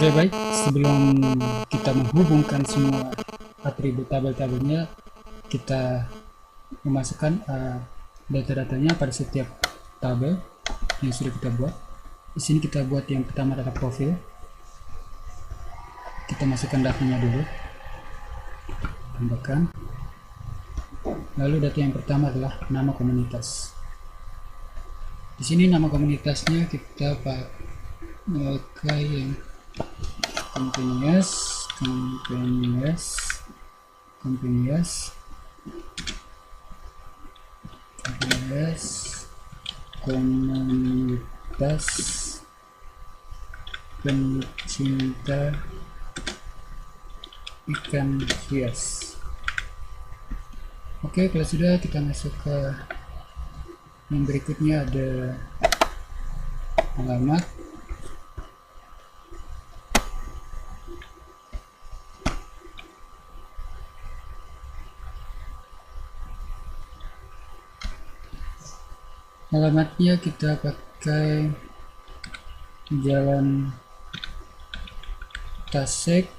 Oke, baik, sebelum kita menghubungkan semua atribut tabel-tabelnya, kita memasukkan data-datanya pada setiap tabel yang sudah kita buat. Di sini kita buat yang pertama adalah profil. Kita masukkan datanya dulu, tambahkan. Lalu data yang pertama adalah nama komunitas. Di sini nama komunitasnya kita pakai yang continuous komunitas pencinta ikan hias. Oke, kalau sudah, kita masuk ke yang berikutnya, ada alamat. Alamatnya kita pakai Jalan Tasek,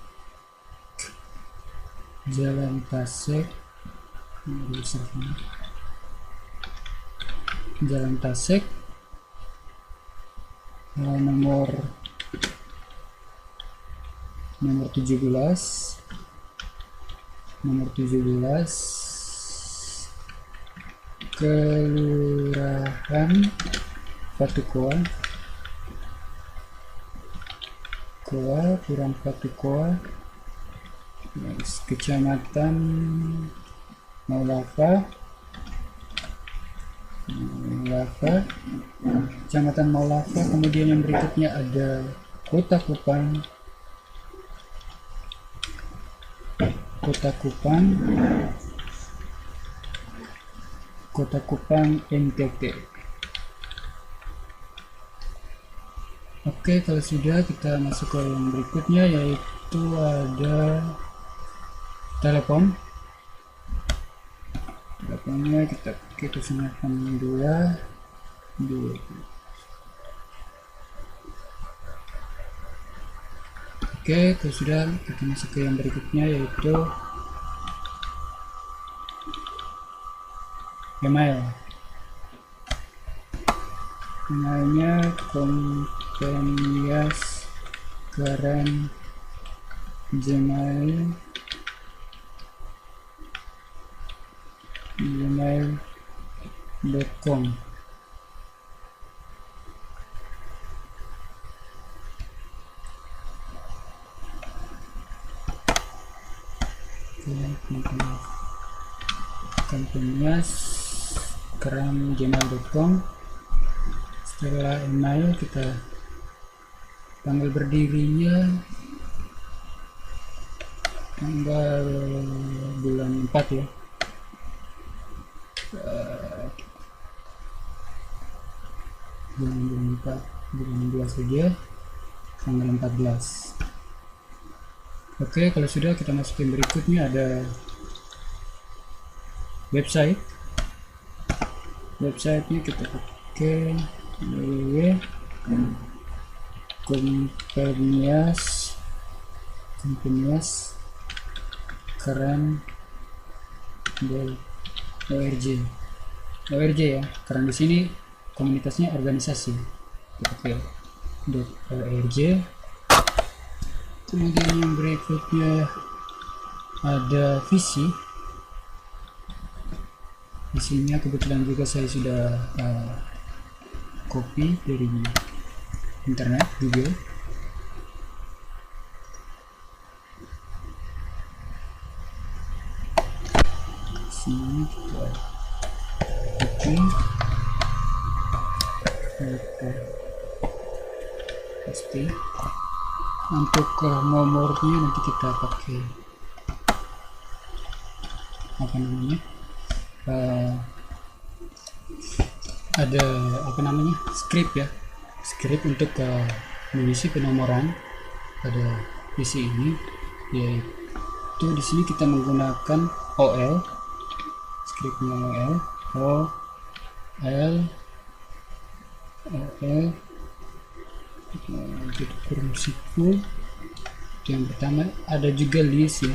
nomor 17, Kelurahan Patukoa, Kecamatan Maulava, kemudian yang berikutnya ada Kota Kupang NTT. Oke, kalau sudah, kita masuk ke yang berikutnya, yaitu ada telepon. Teleponnya kita pakai 2. Oke, kalau sudah, kita masuk ke yang berikutnya, yaitu emailnya Kompenias Keren gmail.com. Kompenias Keren gmail.com. Setelah email, kita tanggal berdirinya tanggal bulan 4 ya. Bulan 2 saja, tanggal 14. Oke, kalau sudah, kita masukin berikutnya, ada websitenya kita pakai Kompenias Keren .org ya, karena di sini komunitasnya organisasi. Oke, .org. Kemudian yang berikutnya ada visi. Visinya kebetulan juga saya sudah copy dari internet Google. Sini kita copy, paste. Untuk nomornya nanti kita pakai script untuk mengisi penomoran pada PC ini, yaitu di sini kita menggunakan OL, scriptnya OL kurung siku yang pertama. Ada juga list ya,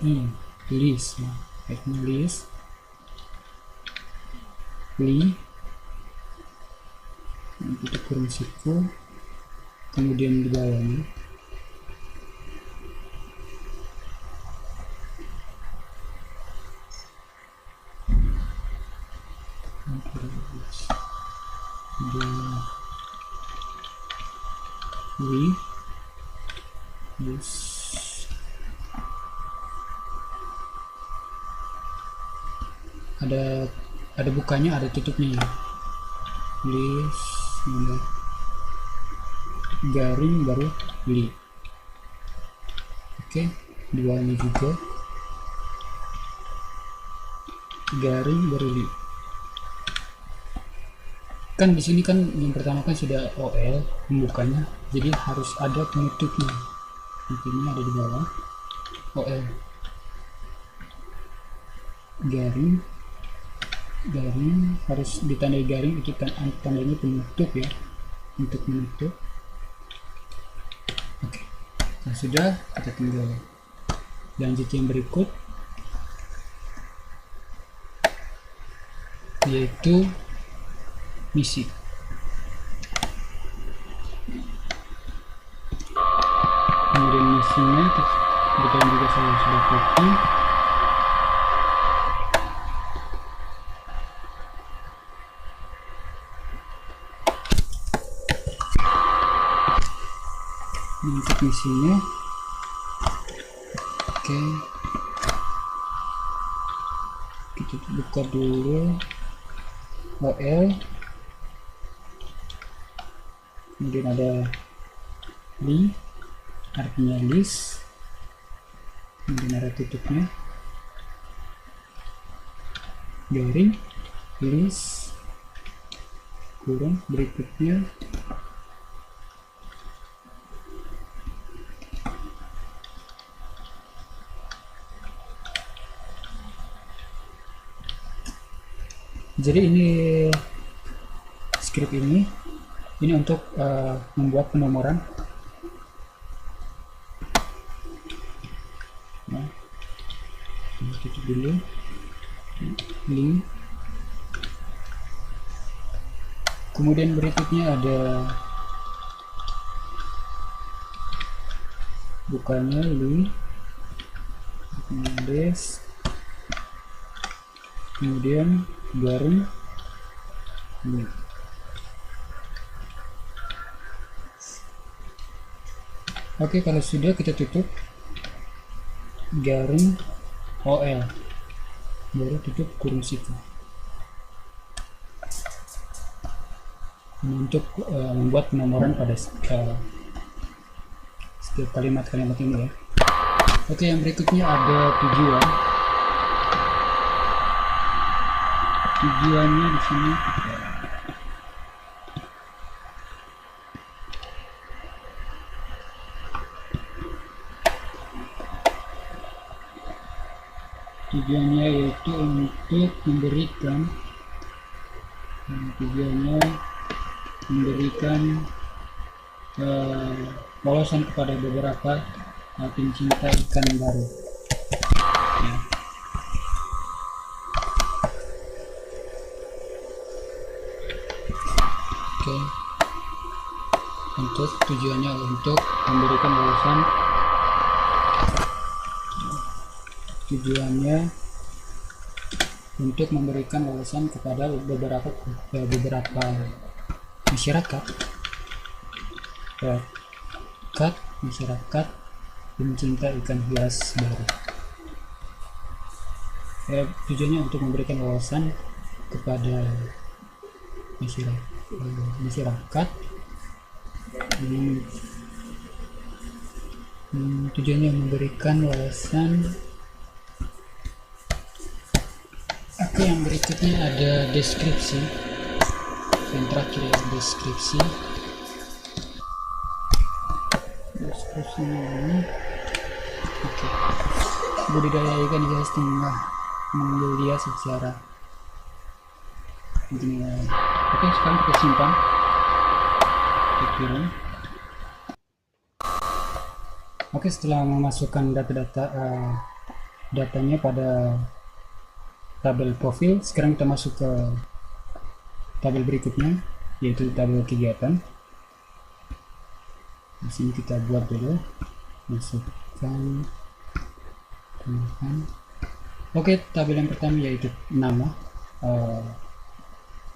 li, list ya. List li, tutup kurung siku, kemudian di bawahnya li, list, ada bukanya, ada tutupnya ya. List garing baru li. Oke, di bawahnya juga garing baru li. Kan di sini kan yang pertama kan sudah OL pembukanya, jadi harus ada penutupnya. Penutupnya ada di bawah OL garing, harus ditandai garing, itu tandanya penutup ya, untuk menutup. Oke, nah sudah, kita tinggal lanjut yang berikut, yaitu misi. Kemudian misinya kebetulan juga saya sudah copy. Untuk misinya, oke, kita buka dulu OL, kemudian ada li, artinya list, kemudian ada tutupnya garing, list, kurung, berikutnya jadi ini script ini untuk membuat penomoran. Nah, tutup dulu link. Kemudian berikutnya ada bukanya link, des, kemudian garing link. Oke, kalau sudah kita tutup garing OL, baru tutup kurung siku. Untuk membuat penomoran pada setiap kalimat-kalimat ini ya. Oke, yang berikutnya ada tujuan. Tujuannya di sini tujuannya yaitu untuk memberikan wawasan kepada beberapa pencinta ikan baru ya. Oke, untuk tujuannya untuk memberikan wawasan, kepada beberapa masyarakat pencinta ikan hias baru. Tujuannya untuk memberikan wawasan kepada masyarakat. Tujuannya memberikan wawasan. Oke, yang berikutnya ada deskripsi. Yang terakhir ya, deskripsi. Deskripsinya ini, oke, budidaya ikan hias tengah menggeliat secara dunia. Oke, sekarang kita simpan, kita kirim. Oke, setelah memasukkan data-data datanya pada tabel profil, sekarang kita masuk ke tabel berikutnya, yaitu tabel kegiatan. Di sini kita buat dulu, masukkan, tambahkan. Oke, tabel yang pertama yaitu nama.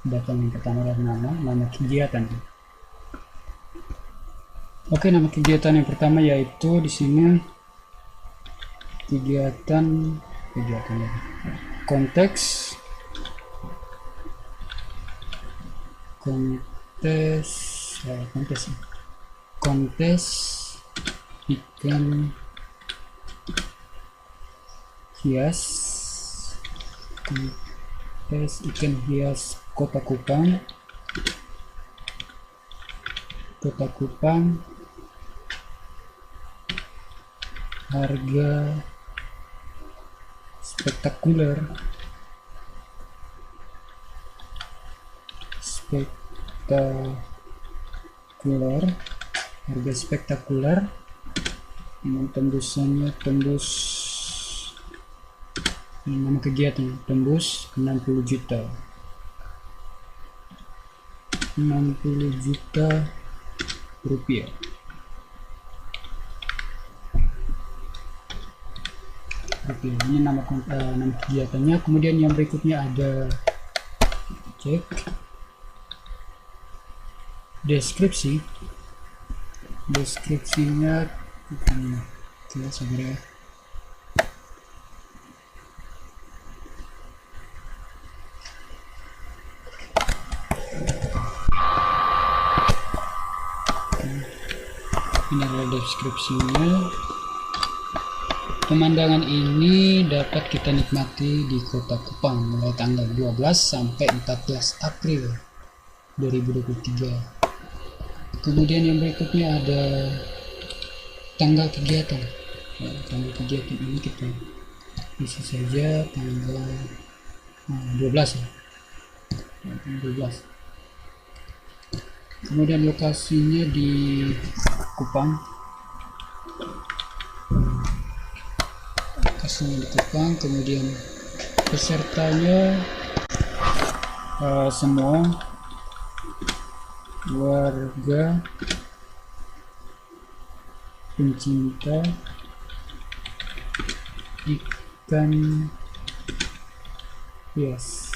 Data yang pertama adalah nama kegiatan. Oke, nama kegiatan yang pertama yaitu di sini kegiatan konteks ikan hias, kontes ikan hias Kota Kupang, harga spektakuler, harga spektakuler, tembusannya tembus, nama kegiatan tembus 60 juta rupiah. Oke, ini nama kegiatannya. Kemudian yang berikutnya ada cek deskripsinya. Kita sabar ya. Ini adalah deskripsinya. Pemandangan ini dapat kita nikmati di Kota Kupang mulai tanggal 12 sampai 14 April 2023. Kemudian yang berikutnya ada tanggal kegiatan. Tanggal kegiatan ini kita isi saja tanggal 12 ya. 12. Kemudian lokasinya di Kupang. Kemudian pesertanya semua warga pencinta ikan hias,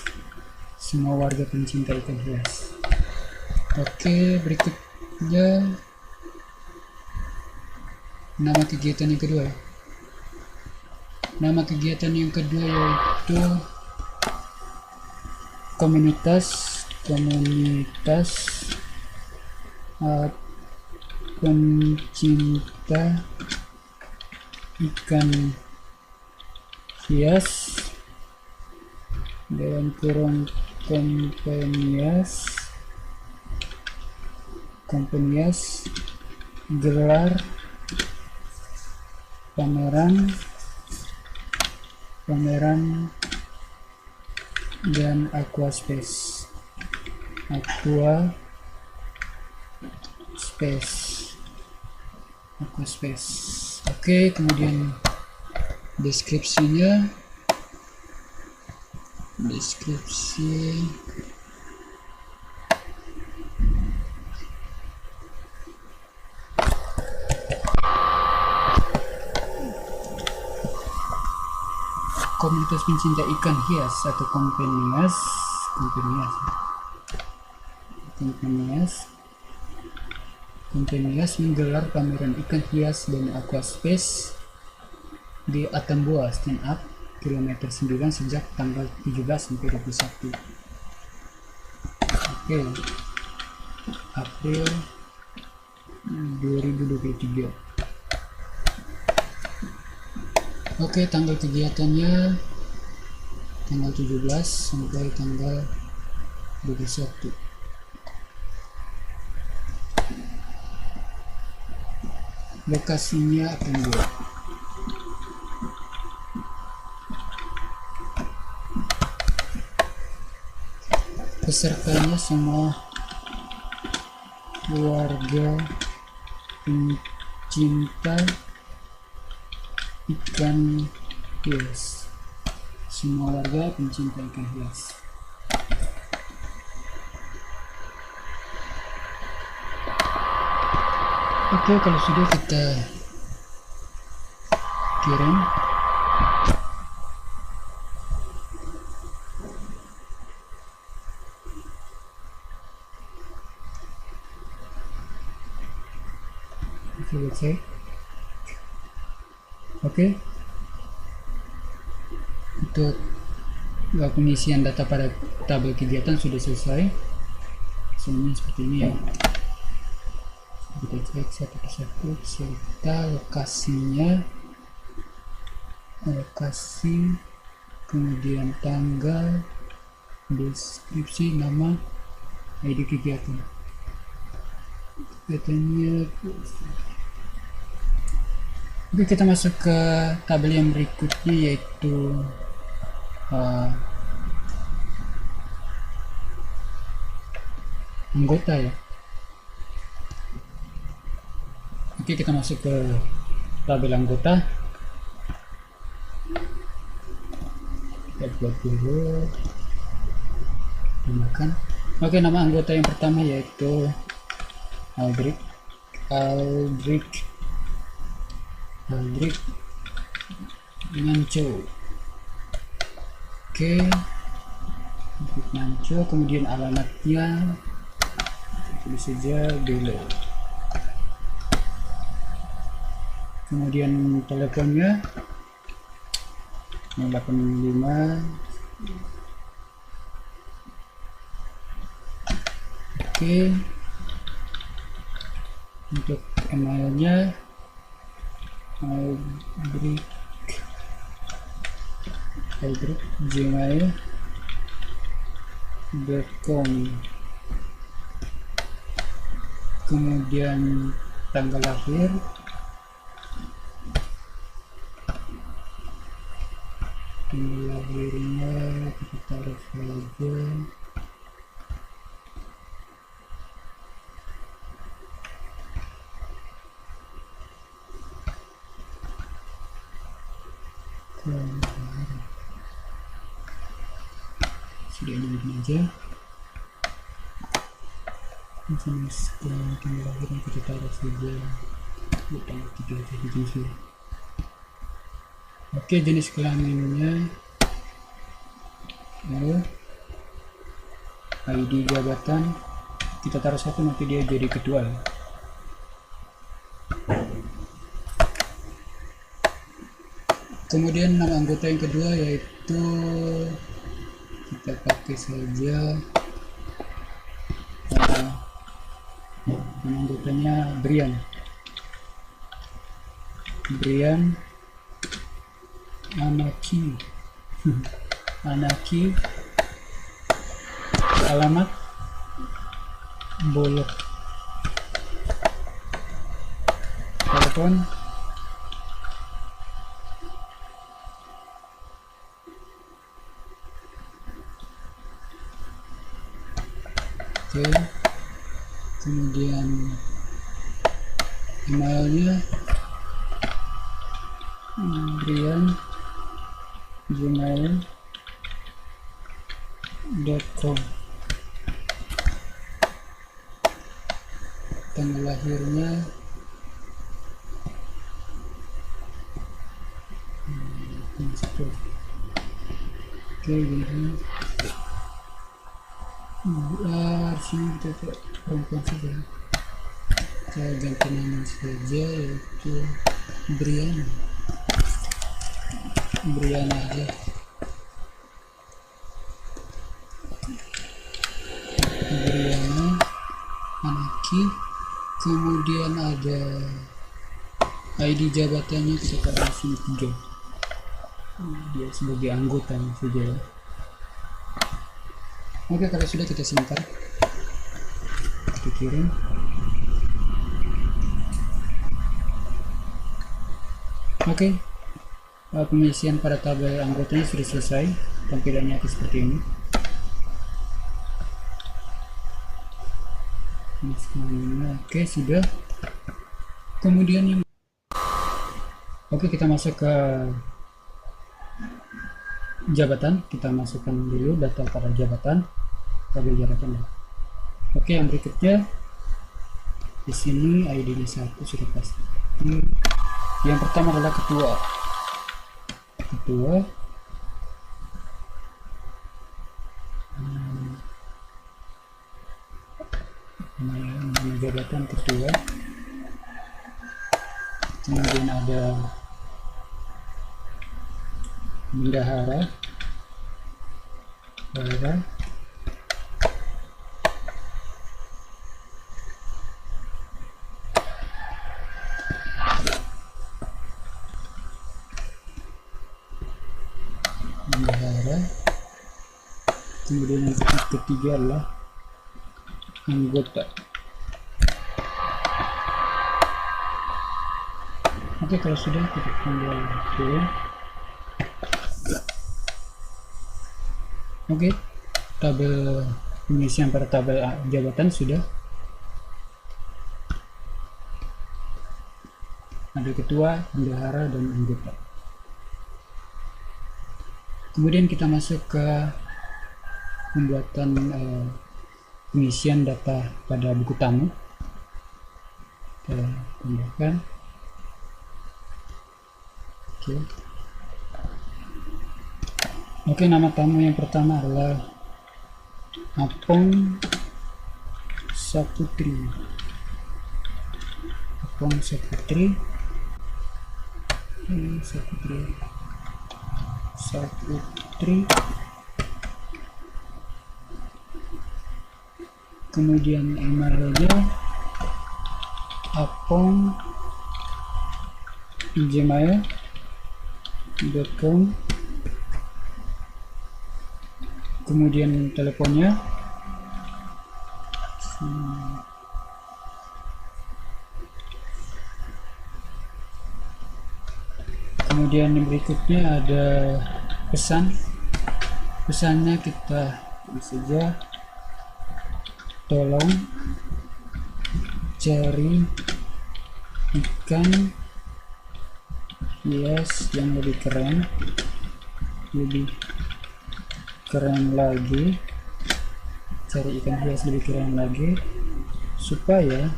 semua warga pencinta ikan hias. Oke, berikutnya nama kegiatan yang kedua. Nama kegiatan yang kedua yaitu komunitas pencinta ikan hias dalam kurung Kompenias gelar pameran dan aquaspace. Oke, kemudian deskripsi komunitas pencinta ikan hias atau Kompenias menggelar pameran ikan hias dan aquaspace di Atambua Stand Up kilometer 9 sejak tanggal 17 sampai 21 April 2023. Oke, tanggal kegiatannya tanggal 17 sampai tanggal 21. Lokasinya akan buat pesertanya semua warga pencinta ikan hias. Semua warga pencinta ikan hias. Oke, kalau sudah kita kirim. Selesai. Oke, untuk pengisian data pada tabel kegiatan sudah selesai. Semuanya seperti ini ya. Kita cek satu persatu serta lokasinya, lokasi, kemudian tanggal, deskripsi, nama, ID kegiatan. Kegiatannya. Oke, kita masuk ke tabel yang berikutnya, yaitu anggota ya. Oke, kita masuk ke tabel anggota. Kita buat dulu, namakan. Oke, nama anggota yang pertama yaitu Aldrich Nanco. Oke, Nanco. Kemudian alamatnya tulis saja below. Kemudian teleponnya 085. Oke, untuk emailnya gmail.com. Kemudian tanggal lahir, lahirnya kita taruh saja sudah ini aja. Jenis tanggal lahirnya kita taruh saja tanggal 3 Juli. Oke, jenis kelaminnya ID jabatan kita taruh satu, nanti dia jadi ketua. Kemudian nama anggota yang kedua yaitu kita pakai saja nama anggotanya Brian Anaki. Alamat Bolok. Telepon oke. Kemudian emailnya brian@gmail.com. Tanggal lahirnya oke, gini. Sini kita perempuan saja, saya ganti nama saja yaitu Brian aja. Briana Anaki. Kemudian ada ID jabatannya kita taruh sini 3, dia sebagai anggota saja. Oke, kalau sudah kita simpan, kita kirim. Oke, pengisian pada tabel anggotanya sudah selesai. Tampilannya seperti ini. Oke, sudah. Kemudian yang Oke, kita masuk ke jabatan. Kita masukkan dulu data pada jabatan, tabel jabatan. Oke, yang berikutnya di sini ID-nya 1 sudah pasti. Yang pertama adalah ketua. Nama jabatan ketua. Kemudian ada bendahara, kemudian yang ketiga adalah anggota. Oke, kalau sudah kita tinggal turun. Oke, tabel pengisian pada tabel jabatan sudah. Ada ketua, bendahara, dan anggota. Kemudian kita masuk ke pembuatan pengisian data pada buku tamu. Kita tambahkan. Oke, nama tamu yang pertama adalah Apong Saputri. Kemudian emailnya apong@gmail.com. Kemudian teleponnya kemudian yang berikutnya ada pesannya kita tulis saja, tolong cari ikan hias yang lebih keren lagi, cari ikan hias lebih keren lagi supaya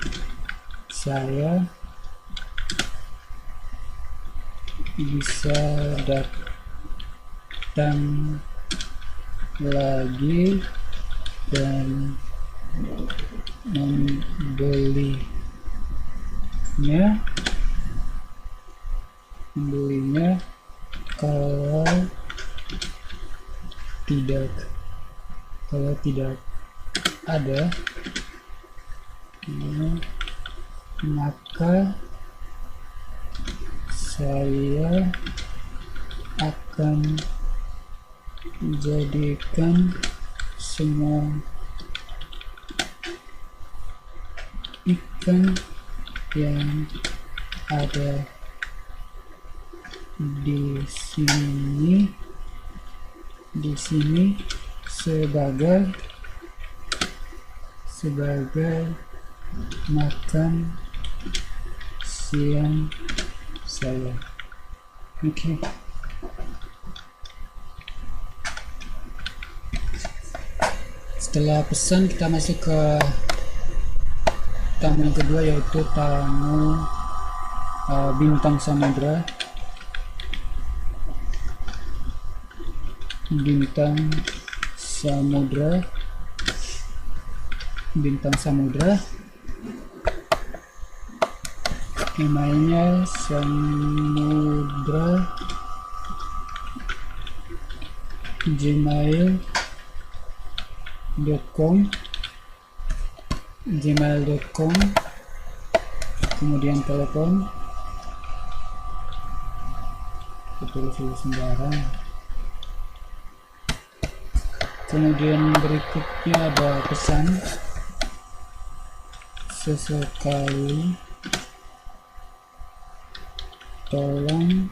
saya bisa datang lagi dan membelinya kalau tidak ada, maka saya akan jadikan semua ikan yang ada di sini sebagai makan siang saya. Oke. Setelah pesan, kita masuk ke tamu yang kedua, yaitu tamu bintang samudra. Emailnya gmail.com. Kemudian telepon, tulis sembarang. Kemudian berikutnya ada pesan, sesekali tolong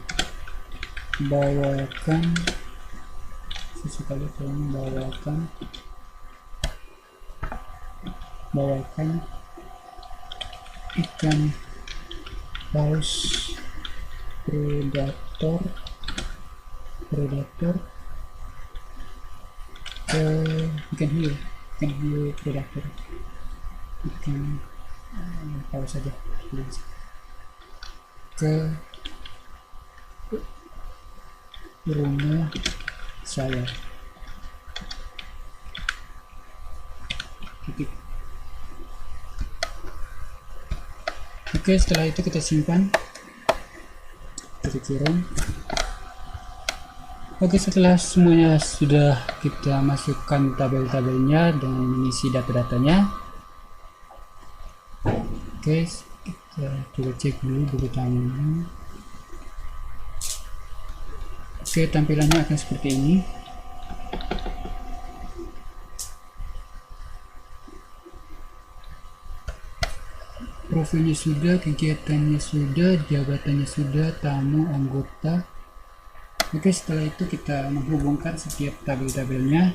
bawakan ikan paus predator bukan hiu predator, bukan tahu saja ke rumah saya. Titik. Oke, setelah itu kita simpan, kita kirim. Oke, setelah semuanya sudah kita masukkan tabel-tabelnya dan mengisi data-datanya. Oke, kita coba cek dulu beritanya. Oke, tampilannya akan seperti ini. Profilnya sudah, kegiatannya sudah, jabatannya sudah, tamu, anggota. Oke, setelah itu kita menghubungkan setiap tabel-tabelnya.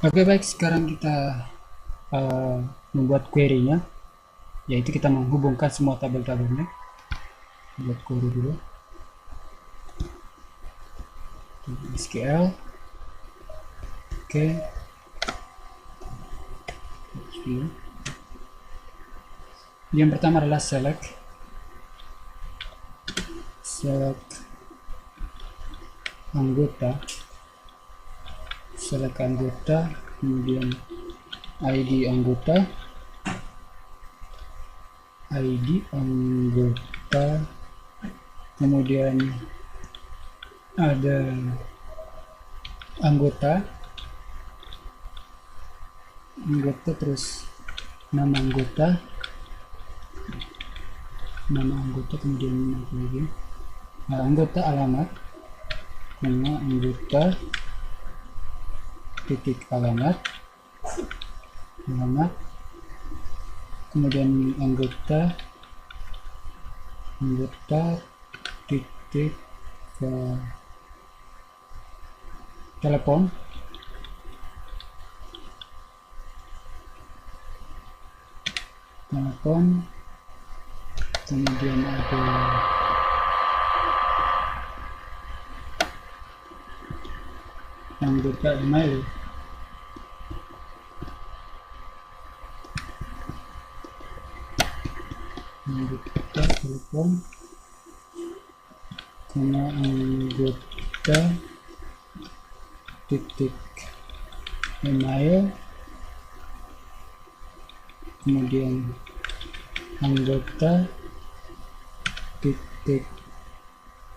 Oke, baik, sekarang kita membuat query-nya, yaitu kita menghubungkan semua tabel-tabelnya. Buat query dulu. SQL. Oke. Yang pertama adalah select anggota, kemudian ID anggota, kemudian ada anggota, terus nama anggota, kemudian apa lagi? Anggota, alamat, anggota, titik alamat, kemudian anggota, titik ke telepon, kemudian ada anggota email, anggota telepon, anggota titik email, kemudian anggota titik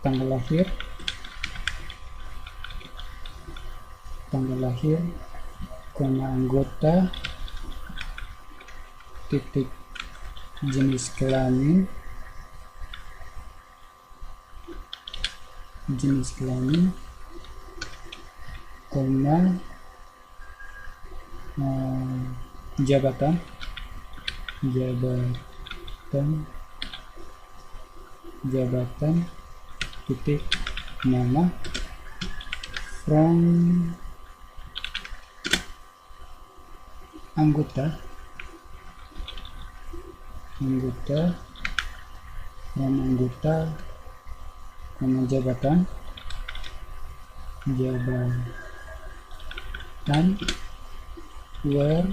tanggal lahir, anggota titik jenis kelamin, jabatan, titik nama, from anggota, nama jabatan, where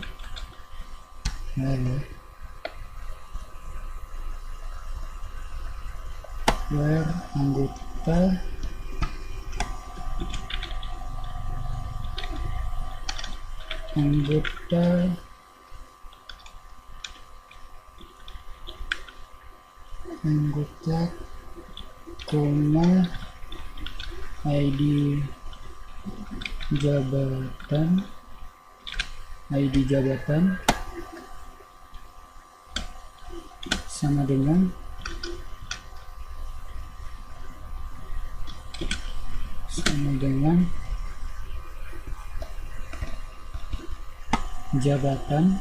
anggota ID jabatan sama dengan jabatan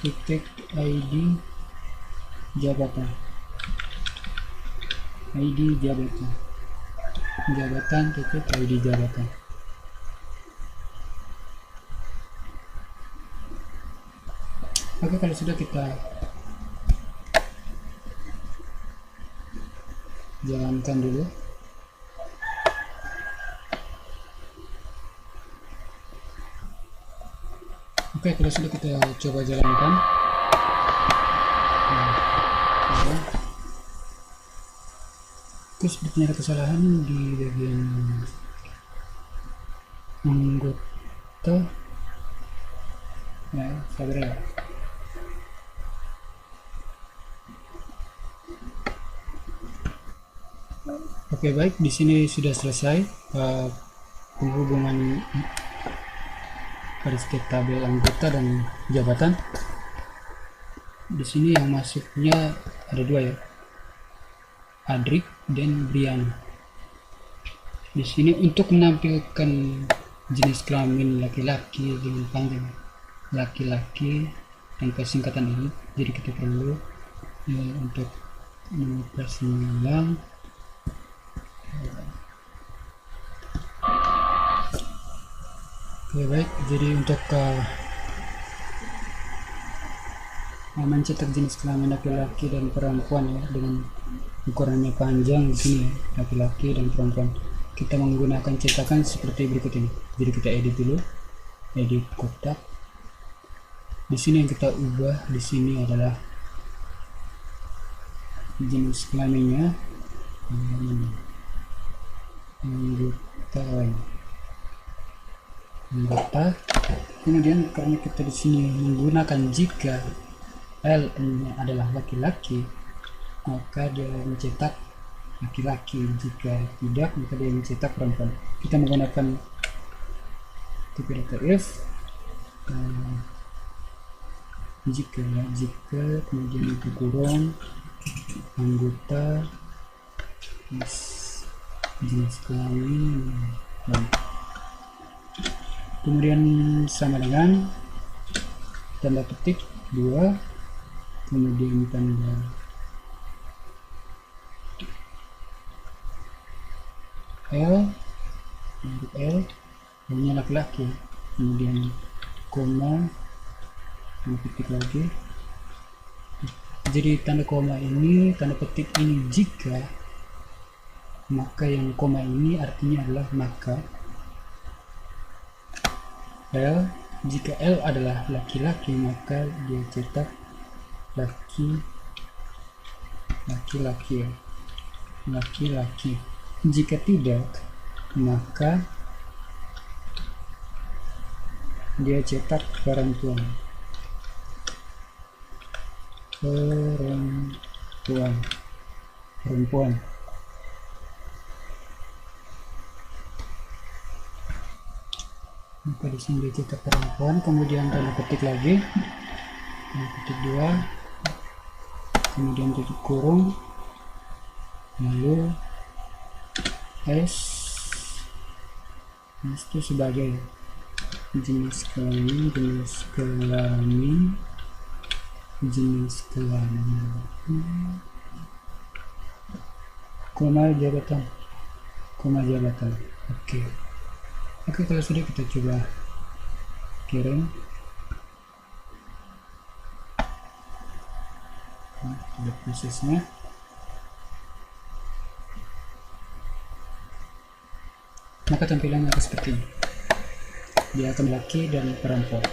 titik ID jabatan. jabatan titik ID jabatan. Oke, kalau sudah kita jalankan dulu. Oke, kalau sudah kita coba jalankan. Terus sepertinya ada kesalahan di bagian anggota. Ya, sabar ya. Oke, baik, di sini sudah selesai penghubungan pada setiap tabel anggota dan jabatan. Di sini yang masuknya ada dua ya, Adrik dan Brian. Di sini untuk menampilkan jenis kelamin laki-laki dengan panjang laki-laki tanpa singkatan ini, jadi kita perlu untuk mengoperasi ulang. Oke, baik, jadi untuk mencetak jenis kelamin laki-laki dan perempuan ya, dengan ukurannya panjang di sini ya, laki-laki dan perempuan, kita menggunakan cetakan seperti berikut ini. Jadi kita edit dulu, edit kotak. Di sini yang kita ubah di sini adalah jenis kelaminnya anggota. Kemudian karena kita di sini menggunakan jika L adalah laki-laki, maka dia mencetak laki-laki, jika tidak maka dia mencetak perempuan. Kita menggunakan tipe data if jika kemudian itu kurung anggota jenis kelamin, kemudian sama dengan tanda petik 2, kemudian tanda L, hanya laki-laki, kemudian koma, tanda petik lagi. Jadi tanda koma ini, tanda petik ini jika, maka yang koma ini artinya adalah maka. L, jika L adalah laki-laki maka dia cetak laki-laki. Jika tidak maka dia cetak perempuan. Maka di sini dia cetak perempuan, kemudian tanda petik lagi, tanda petik 2, kemudian tutup kurung, lalu S itu sebagai jenis kelamin, koma jabatan. Oke, kalau sudah kita coba kirim. Ada prosesnya. Maka tampilannya akan seperti ini. Dia akan laki dan perempuan.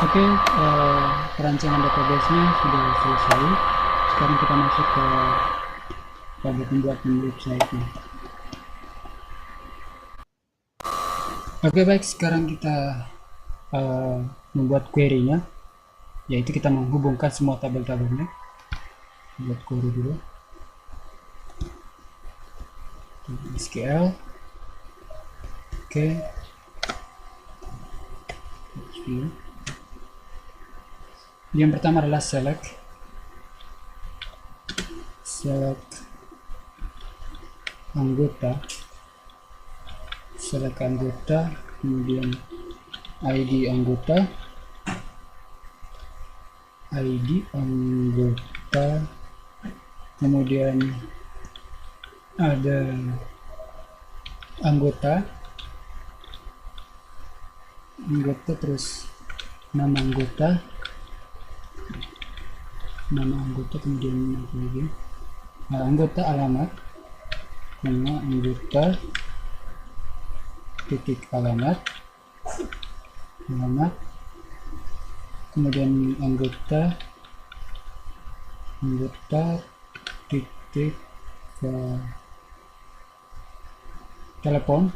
Oke, perancangan database-nya sudah selesai. Sekarang kita masuk ke pada pembuatan website-nya. Oke, baik, sekarang kita membuat query-nya, yaitu kita menghubungkan semua tabel-tabelnya. Buat query dulu. SQL. Oke. Yang pertama adalah select anggota, kemudian ID anggota, kemudian ada anggota, terus nama anggota, kemudian apa lagi, anggota alamat, anggota titik alamat, kemudian anggota titik telepon,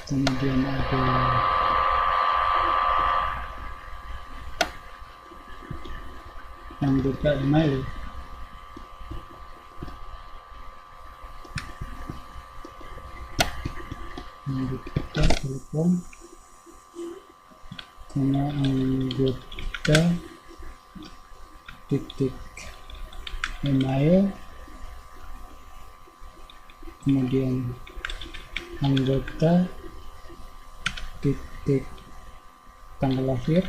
kemudian ada anggota email, anggota telepon, anggota titik email, kemudian anggota titik tanggal lahir,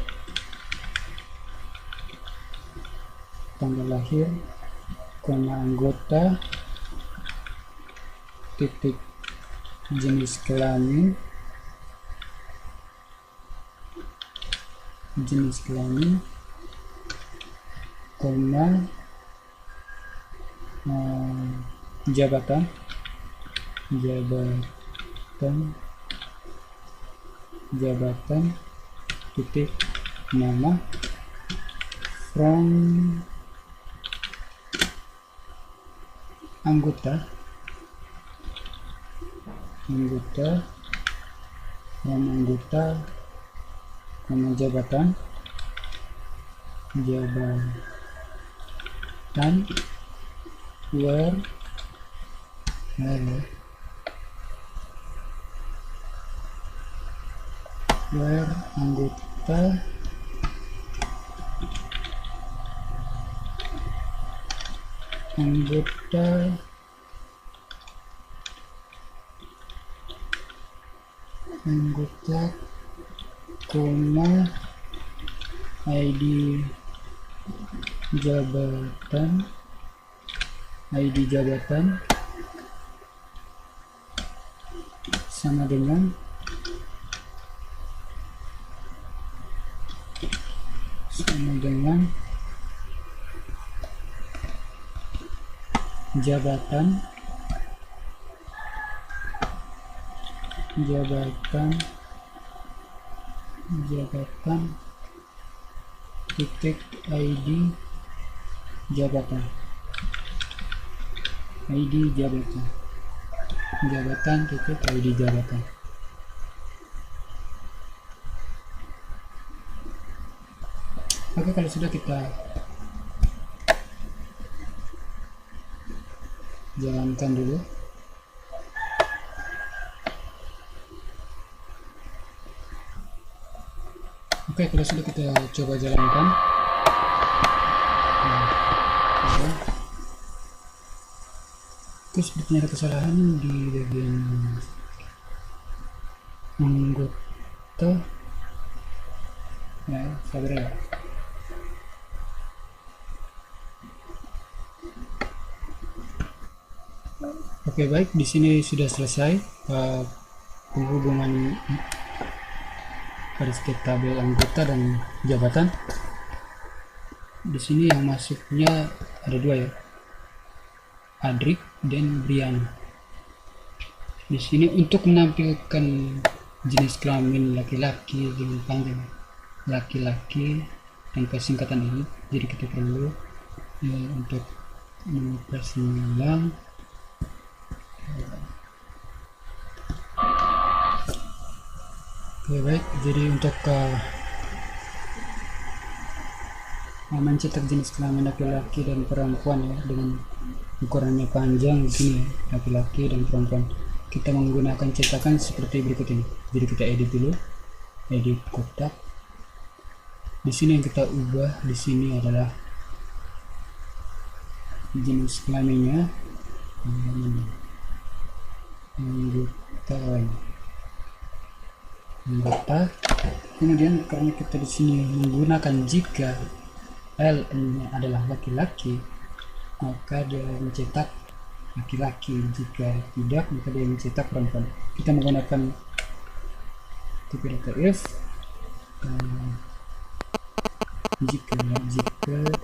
anggota titik jenis kelamin, jabatan titik nama, from anggota, jabatan, where anggota ID jabatan sama dengan jabatan titik ID jabatan titik ID jabatan. Oke, kalau sudah kita jalankan dulu. Oke, kalau sudah kita coba jalankan. Oke, sepertinya ada kesalahan di bagian anggota. Ya, sabar ya. Oke, baik, di sini sudah selesai penghubungan pada setiap tabel anggota dan jabatan. Di sini yang masuknya ada dua ya, Adrik dan Brian. Di sini untuk menampilkan jenis kelamin laki-laki dengan panjang laki-laki tanpa singkatan ini, jadi kita perlu untuk mengoperasi ulang. Oke, baik, jadi untuk mencetak jenis kelamin laki-laki dan perempuan ya, dengan ukurannya panjang begini ya, laki-laki dan perempuan, kita menggunakan cetakan seperti berikut ini. Jadi kita edit dulu, edit kotak. Di sini yang kita ubah di sini adalah jenis kelaminnya anggota. Kemudian karena kita di sini menggunakan jika L nya adalah laki-laki, maka dia mencetak laki-laki, jika tidak maka dia mencetak perempuan. Kita menggunakan tipe data if jika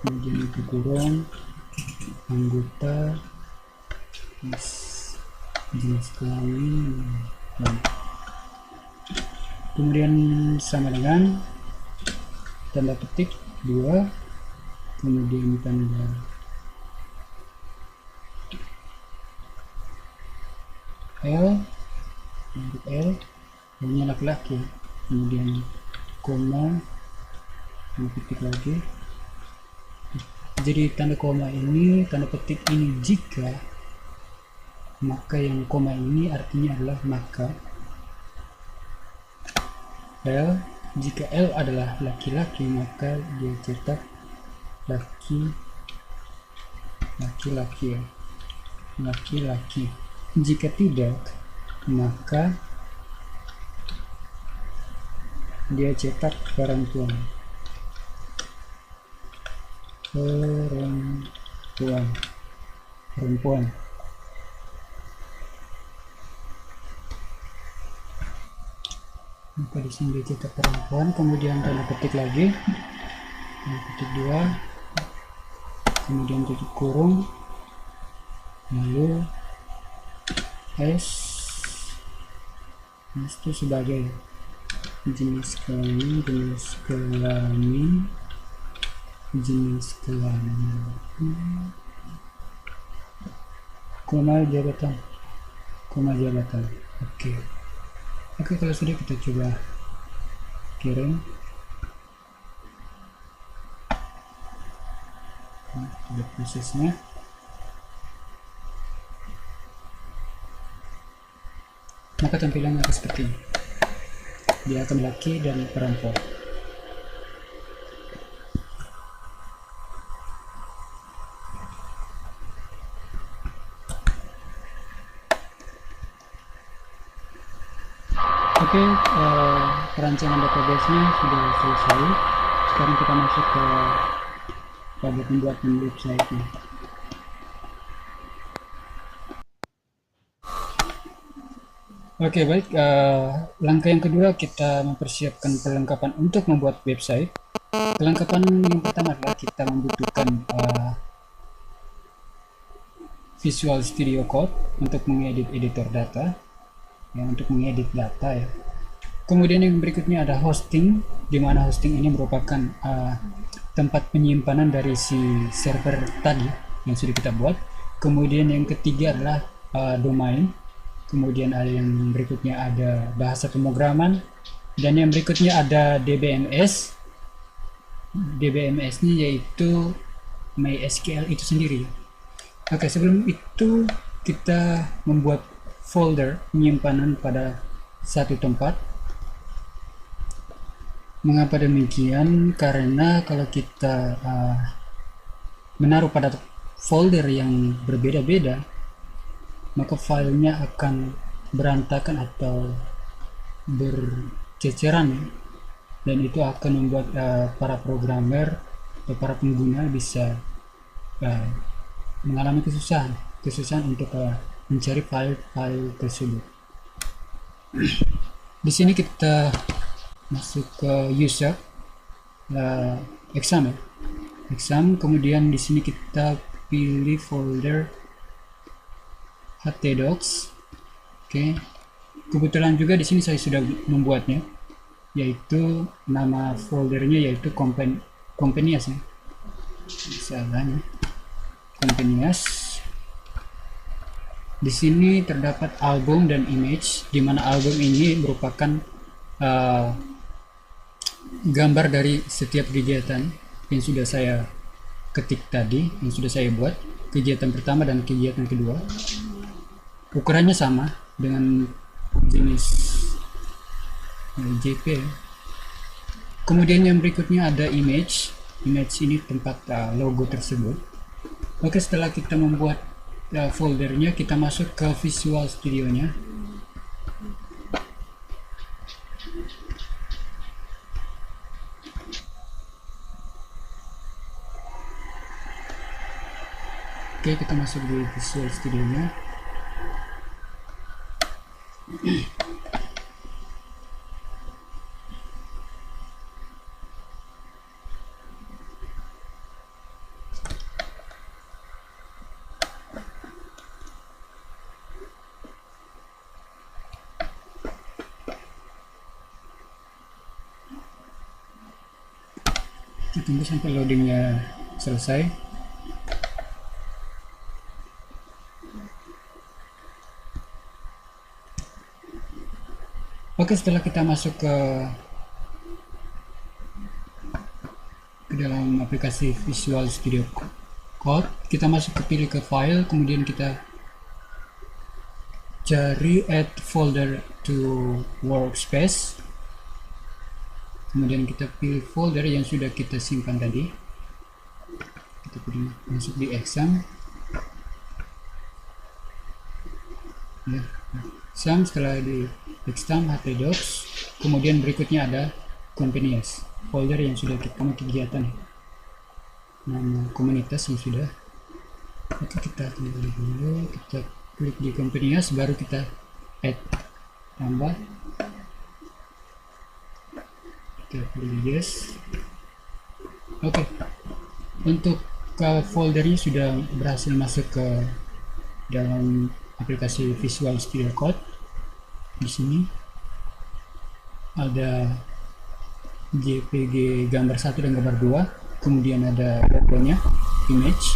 kemudian itu kurung anggota jenis kelamin, kemudian sama dengan tanda petik 2, kemudian tanda L, untuk L hanya laki-laki, kemudian koma, tanda petik lagi. Jadi tanda koma ini, tanda petik ini jika, maka yang koma ini artinya adalah maka. L, jika L adalah laki-laki maka dia cetak laki-laki. Jika tidak maka dia cetak perempuan. Maka di sini dia cetak perempuan, kemudian tanda petik lagi, tanda petik 2, kemudian tutup kurung, lalu S itu sebagai jenis kelamin, koma jabatan. Oke, kalau sudah kita coba kirim. Ada prosesnya. Maka tampilannya akan seperti ini. Dia akan laki dan perempuan. Oke, perancangan database-nya sudah selesai. Sekarang kita masuk pada pembuatan website-nya. Oke, baik. Langkah yang kedua kita mempersiapkan perlengkapan untuk membuat website. Perlengkapan yang pertama adalah kita membutuhkan Visual Studio Code untuk mengedit editor data, untuk mengedit data ya. Kemudian yang berikutnya ada hosting, di mana hosting ini merupakan tempat penyimpanan dari si server tadi yang sudah kita buat. Kemudian yang ketiga adalah domain. Kemudian ada yang berikutnya ada bahasa pemrograman, dan yang berikutnya ada DBMS. DBMS-nya yaitu MySQL itu sendiri. Oke, sebelum itu kita membuat folder penyimpanan pada satu tempat. Mengapa demikian? Karena kalau kita menaruh pada folder yang berbeda-beda, maka filenya akan berantakan atau berceceran, dan itu akan membuat para programmer atau para pengguna bisa mengalami kesusahan untuk mencari file-file tersebut. Di sini kita masuk ke user exam, kemudian di sini kita pilih folder htdocs. Oke, kebetulan juga di sini saya sudah membuatnya, yaitu nama foldernya yaitu companies ya, misalnya companies. Di sini terdapat album dan image, di mana album ini merupakan gambar dari setiap kegiatan yang sudah saya ketik tadi, yang sudah saya buat, kegiatan pertama dan kegiatan kedua. Ukurannya sama dengan jenis JP. Kemudian yang berikutnya ada image ini tempat logo tersebut. Oke, setelah kita membuat foldernya, kita masuk ke Visual Studio-nya. Oke, kita masuk di Visual Studio-nya. Kita tunggu sampai loadingnya selesai. Oke, setelah kita masuk ke dalam aplikasi Visual Studio Code, kita masuk pilih ke file, kemudian kita cari add folder to workspace, kemudian kita pilih folder yang sudah kita simpan tadi, kita pilih masuk di exam ya. Exam, setelah di exam htdocs, kemudian berikutnya ada companies, folder yang sudah kita mau kegiatan, nama komunitas yang sudah. Oke, kita kembali dulu, kita klik di companies, baru kita add, tambah, kita pilih yes. Oke, untuk foldernya sudah berhasil masuk ke dalam aplikasi Visual Studio Code. Di sini ada JPG gambar 1 dan gambar 2, kemudian ada logonya, image.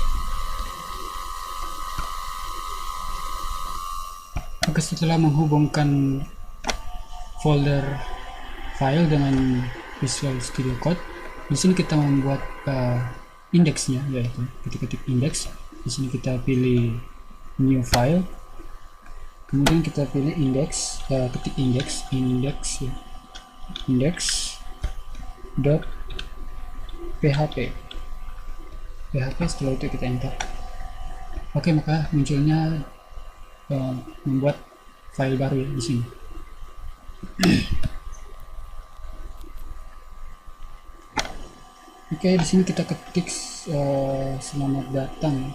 Oke, setelah menghubungkan folder file dengan Visual Studio Code, di sini kita membuat indeksnya, yaitu ketik index. Di sini kita pilih new file, kemudian kita pilih index, ketik index dot php. Setelah itu kita enter. Oke, maka munculnya membuat file baru ya di sini. Oke, di sini kita ketik selamat datang.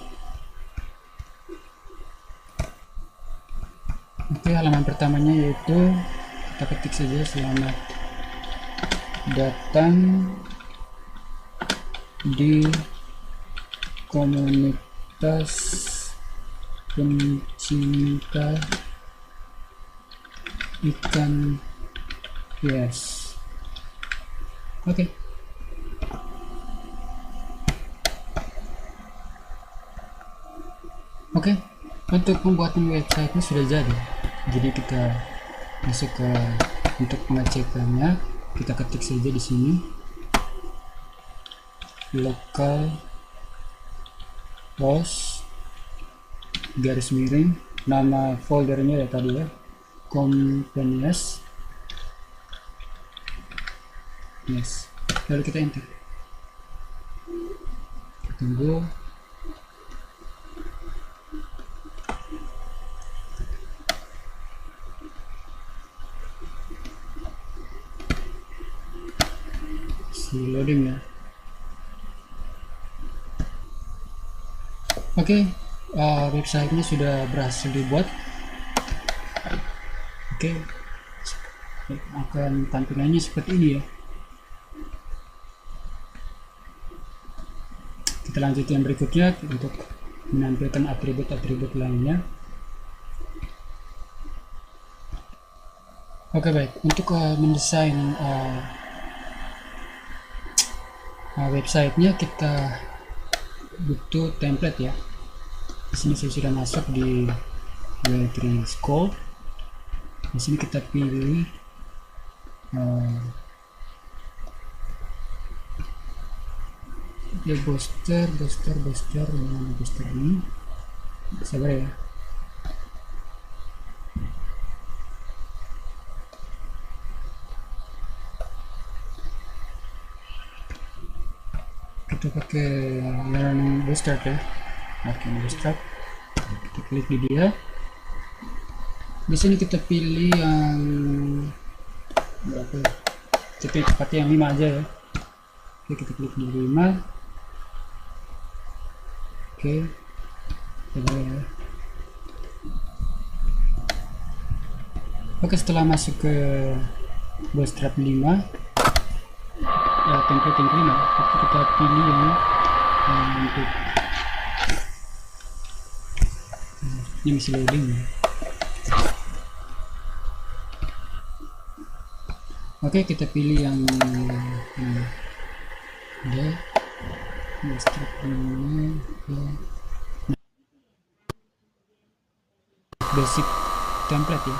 Oke, halaman pertamanya yaitu kita ketik saja selamat datang di komunitas pencinta ikan hias. Oke. Oke, untuk pembuatan website ini sudah jadi. Jadi kita masuk ke untuk pengecekannya, kita ketik saja di sini local host garis miring, nama foldernya ya tadi ya, companies, yes. Lalu kita enter, kita tunggu. Loading ya. Oke, websitenya sudah berhasil dibuat. Oke, akan tampilannya seperti ini ya. Kita lanjut yang berikutnya untuk menampilkan atribut-atribut lainnya. Oke, baik, untuk mendesain websitenya kita butuh template ya. Di sini saya sudah masuk di W3 School. Di sini kita pilih ya booster mana booster ini, sabar ya. Kita pakai learning booster ya. Makin bootstrap, kita klik di dia. Di sini kita pilih yang berapa ya? Kita pakai yang 5 aja ya. Oke, kita klik di 5. Oke, coba ya. Oke, setelah masuk ke bootstrap 5 ya, template yang kelima, kita pilih yang untuk ini masih loading ya. Oke, kita pilih yang ada bootstrap 5 basic template ya.